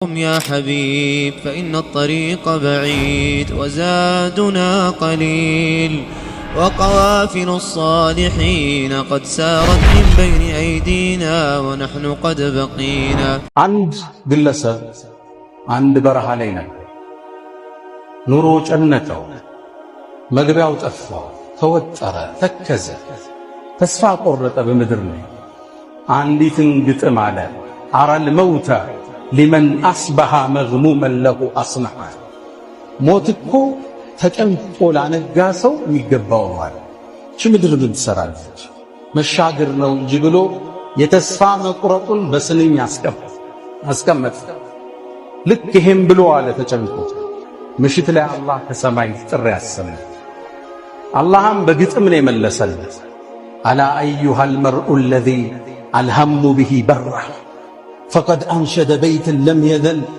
قم يا حبيب فإن الطريق بعيد وزادنا قليل وقوافل الصالحين قد سارت من بين أيدينا ونحن قد بقينا. عند قلسة عند برهالينا نورو جنته مغرياو طفا توتر تكز تسفا قرطه بمدرني عنديتن ግጥም አለ አራ الموت لمن أصبح مغموما له أصنع موتكو ተጨንቆ ላነጋሰው የሚገባው ማለት ምድር ምን ትሰራለች መሻገር ነው እንጂ ብሎ የተስፋ መቁረጡን በስንኝ አስቀመጠ። ልክ ይሄን ብሎ አለ ተጨንቆ ምሽት ላይ አላህ ከሰማይ ጥሪ ያሰማ። አላህም በግጥም ነው የመለሰለት አላ أيها المرء الذي الهم به بره فقد أنشد بيتا لم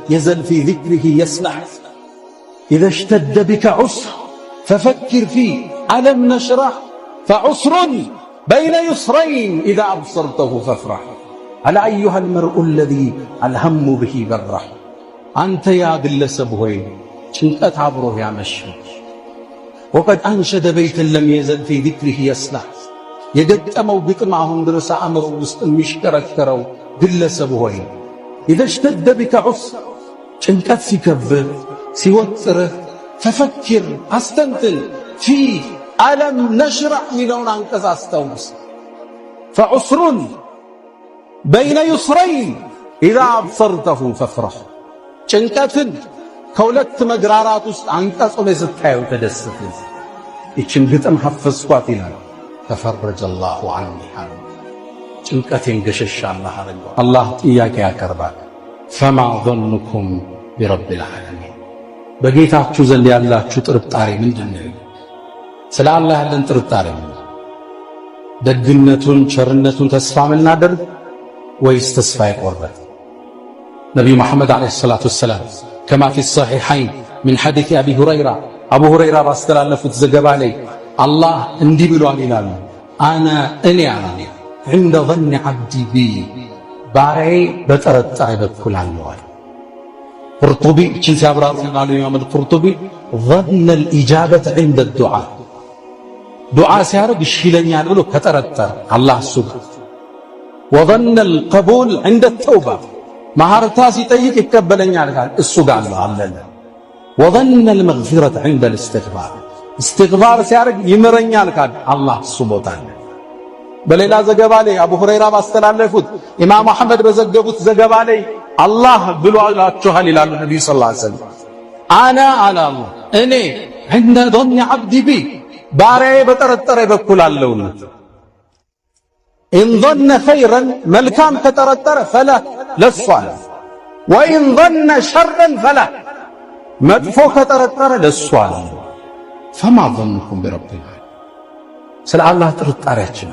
يزل في ذكره يسلح إذا اشتد بك عسر ففكر فيه ألم نشرح فعسر بين يسرين إذا أبصرته فافرح ألا أيها المرء الذي الهم به بره أنت يا قلسب هوي شنقت عبره يا مشي وقد أنشد بيتا لم يزل في ذكره يسلح يقدموا بقمعهم درس أمر وسط مشتركتروا قلسب هوي إذا اشتد بك عسر شنقت سيكبر ሲወጥርህ ፈፈክር አስተንትን فيه ألم نشرح ሚለውን አንቀጽ አስታውስ። فعسر بين يسرين إذا أبصرته فافرح ጭንቀትን ከሁለት መግራራት ውስጥ አንቀጹ ላይ ስታየው ተደሰት። እቺን ግጥም ሐፈዝኳት ይላል ተፈረጀ الله عني ጭንቀቴን ገሸሽ አላህ አረጋው። አላህ ጥያቄ ያቀርባል فما ظنكم برب العالمين በጌታችሁ ዘንድ ያላችሁ ጥርጣሬ ምንድነው? ስለ አላህ ያለን ጥርጣሬ ደግነቱን ቸርነቱን ተስፋ ምናደርግ ወይስ ተስፋ ይቆርጥ? ነብዩ መሐመድ አለይሂ ሰላቱ ወሰለም كما في الصحيحين من حديث ابي هريره ابو هريره ባስተላለፉት ዘገባ ላይ አላህ እንዲህ ብሏል ይላሉ እኔ عند ظن عبدي بي ባሪያዬ በጠረጠረ በኩል አለዋል። قرطبي كن سيابرار قالوا الإمام القرطبي ظن الإجابة عند الدعاء دعاء سيارك الشيلاني يقولوا كترتر الله سبحانه وظن القبول عند التوبة مهارتاسي تيك يكبلني على السوق الله وظن المغفرة عند الاستغفار استغفار سيارك يمرني على الله سبحانه بل إلى زجبالي أبو هريرة باستلالفوت إمام أحمد بزجبوت زجبالي الله ብሏላችኋል ይላሉ ነብዩ ሰለላሁ ዐለይሂ ወሰለም አና አላ አላህ እኔ عند ظن عبدي بي ባሪያዬ በጠረጠረ በኩል አለውና إن ظن خيرا መልካም ከጠረጠረ فلا ለሷል وإن ظن شرا فلا መጥፎ ከጠረጠረ ለሷል فما ظنكم برب العالمين ስለ አላህ ጥርጣሬያችን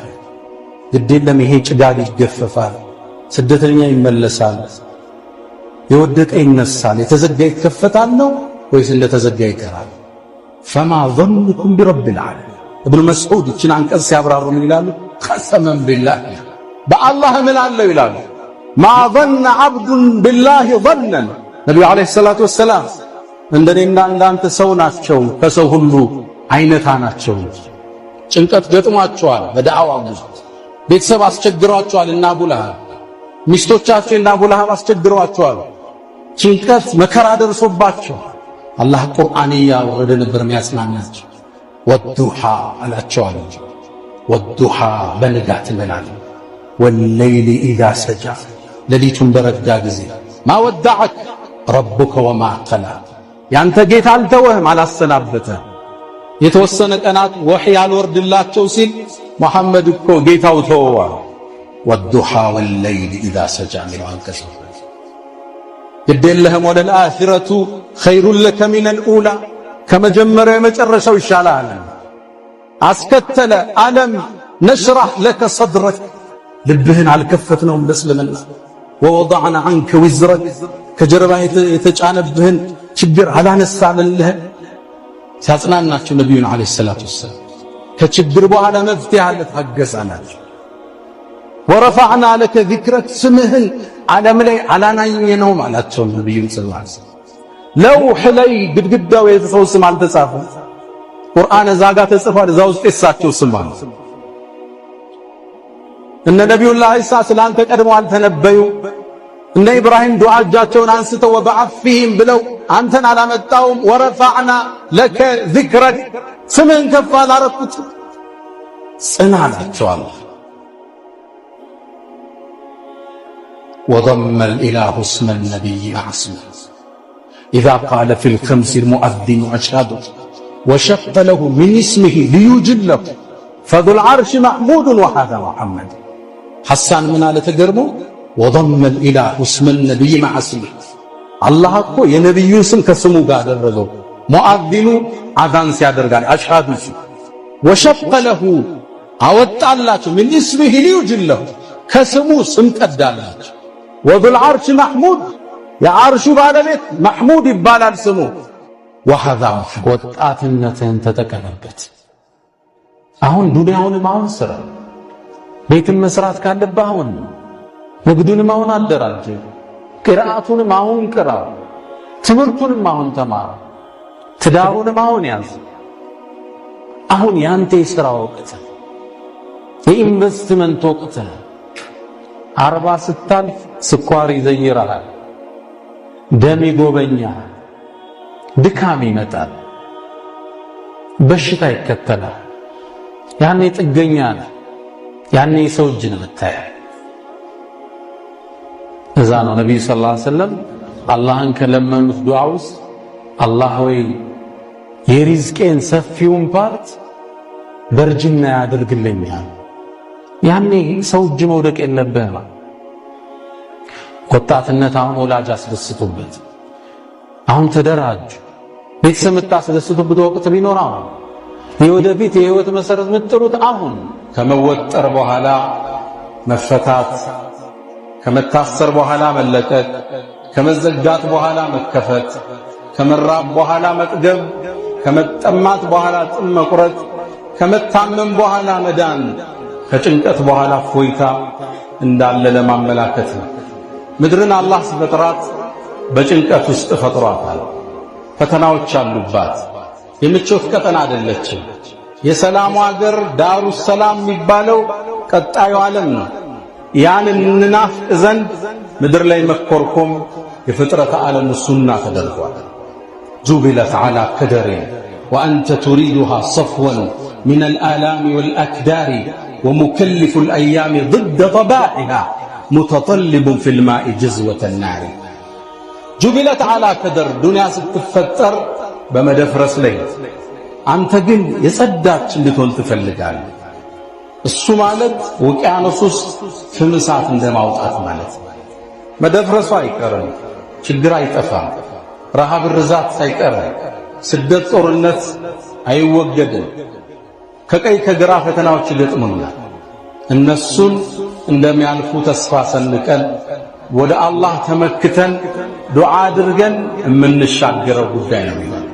ግዴለም ይሄ ጭጋግ ይገፈፋል ስደተኛ ይመለሳል የወደቀ ይነሳል የተዘጋ ይከፈታል ነው ወይስ እንደተዘጋ ይቀራል? فما ظنكم برب العالمين ابن مسعود እቺን አንቀጽ ሲያብራሩ ምን ይላሉ? قسما بالله በአላህ ምን አለው ይላሉ ما ظن عبد بالله ظنا ነብዩ አለይሂ ሰላቱ ወሰለም እንደኔና እንዳንተ ሰው ናቸው ከሰው ሁሉ አይነታ ናቸው። ጭንቀት ገጥሟቸዋል በዳዕዋ ጉዞ ቤተሰብ አስቸግሯቸዋል እና አቡ ለሃብ ሚስቶቻቸው እና አቡ ለሃብ አስቸግሯቸዋል ጭንቀት መከራ ደርሶባቸው አላህ ቁርአን ያወረደ ነበር የሚያጽናናቸው ወዱሃ አላቸው ወዱሃ በንጋት መላል ወለይሊ ኢዛ ሰጃ ለሊቱን በረጋ ጊዜ ማ ወዳዐክ ረቡከ ወማ ቀላ ያንተ ጌታ አልተወህም አላሰናበተ የተወሰነ ቀናት ወህይ ያልወርድላቸው ሲል መሐመድ እኮ ጌታው ተወዋ ወዱሃ ወለይሊ ኢዛ ሰጃ ሚለው አንቀጽ ግዴለህም ወለልአኺረቱ ኸይሩን ለከ ሚነል ኡላ ከመጀመሪያው የመጨረሻው ይሻላል። አስከተለ አለም ነሽራህ ለከ ሰድረክ ልብህን አልከፈትነውም ለእስልምና ወወضعنا عنك وزرك ከጀርባ የተጫነብህን ችግር አላነሳንልህ ሲያጽናናቸው ነብዩን አለይሂ ሰላቱ ወሰለም ከችግር በኋላ መፍትሄ አለ ታገሳናቸው ورفعنا لك ذكرك سمهن ዓለም ላይ አላናኘነውም አላቸው ነብዩ ሰለላሁ ዐለይሂ ወሰለም። ለውህ ላይ ግድግዳው የሰው ስም አልተጻፈም። ቁርአን እዛ ጋር ተጽፏል። እዛ ውስጥ የሳቸው ስም አለ። እነ ነብዩላህ ኢሳ ስላንተ ቀድሞ አልተነበዩ። እነ ኢብራሂም ዱዓ እጃቸውን አንስተው ወበዐፊህም ብለው አንተን አላመጣውም። ወረፈዕና ለከ ዚክረክ ስምህን ከፍ አላረኩት ጽና አላቸው አላህ። وضم الإله اسم النبي أعصمه إذا قال في الخمس المؤذن أشهد وشق له من اسمه ليجله فذو العرش محمود وهذا محمد. حسان من آل تقرمه وضم الإله اسم النبي مع اسمه. الله أكو ينبي اسم كسمو قادر رضو مؤذن عذان سيادر قال أشهد وشق له أوت الله من اسمه ليجله كسمو سمت أدالات. وذو العرش محمود يا عرش بالبيت محمود يبالال سمو وهذا ወጣትነትን ተጠቀመበት። አሁን ዱንያውን ማውን ስራ ቤትን መስራት ካለብህ አሁን ንግዱንም አሁን አደራጅ፣ ቅራአቱንም አሁን ቅራ፣ ትምህርቱንም አሁን ተማር፣ ትዳሩንም አሁን ያዝ። አሁን ያንተ የሥራ ወቅት የኢንቨስትመንት ወቅት። 40 ስታልፍ ስኳር ይዘይራል፣ ደም ይጎበኛል፣ ድካም ይመጣል፣ በሽታ ይከተላል። ያኔ ጥገኛ ነህ፣ ያኔ ሰው እጅ ነው የምታየው። እዛ ነው ነብዩ ሰለላሁ ዐለይሂ ወሰለም አላህን ከለመኑት ዱዓ ውስጥ አላህ ሆይ የሪዝቄን ሰፊውን ፓርት በርጅና ያድርግልኛል። ያኔ ሰው እጅ መውደቅ የለብህም። ወጣትነት አሁን ወላጅ አስደስቱበት፣ አሁን ተደራጅ። ቤተሰብ የምታስደስቱበት ወቅት ቢኖር አሁን የወደፊት የህይወት መሰረት የምትጥሩት አሁን። ከመወጠር በኋላ መፈታት፣ ከመታሰር በኋላ መለቀቅ፣ ከመዘጋት በኋላ መከፈት፣ ከመራብ በኋላ መጥገብ፣ ከመጠማት በኋላ ጥም መቁረጥ፣ ከመታመም በኋላ መዳን፣ ከጭንቀት በኋላ ፎይታ እንዳለ ለማመላከት ነው። ምድርን አላህ ሲፈጥራት በጭንቀት ውስጥ ፈጥሯታል። ፈተናዎች አሉባት። የምቾት ቀጠና አይደለችም። የሰላሙ ሀገር ዳሩ ሰላም የሚባለው ቀጣዩ ዓለም ነው። ያን እንናፍቅ ዘንድ ምድር ላይ መኮርኮም የፍጥረት ዓለም ሱና ተደርጓል። ጁቢለት ዐላ ከደሪ ወአንተ ቱሪዱሃ ሰፍወን ሚን አልአላሚ ወልአክዳሪ ወሙከልፉ አልአያሚ ضد ጠባዒሃ ሙተጠልቡ ፊል ማኢ ጀዝወተ ናሪ። ጁቢለት ዐላ ከደር ዱንያ ስትፈጠር በመደፍረስ ላይ፣ አንተ ግን የጸዳች እንድትሆን ትፈልጋለህ። እሱ ማለት ውቅያኖስ ውስጥ ፍም እሳት እንደማውጣት ማለት። መደፍረሱ አይቀርም፣ ችግር አይጠፋም፣ ረሃብ ርዛት አይቀርም፣ ስደት ጦርነት አይወገድም። ከቀይ ከግራ ፈተናዎች ይገጥሙናል። እነሱን እንደሚያልፉ ተስፋ ሰንቀን ወደ አላህ ተመክተን ዱዓ አድርገን የምንሻገረው ጉዳይ ነው።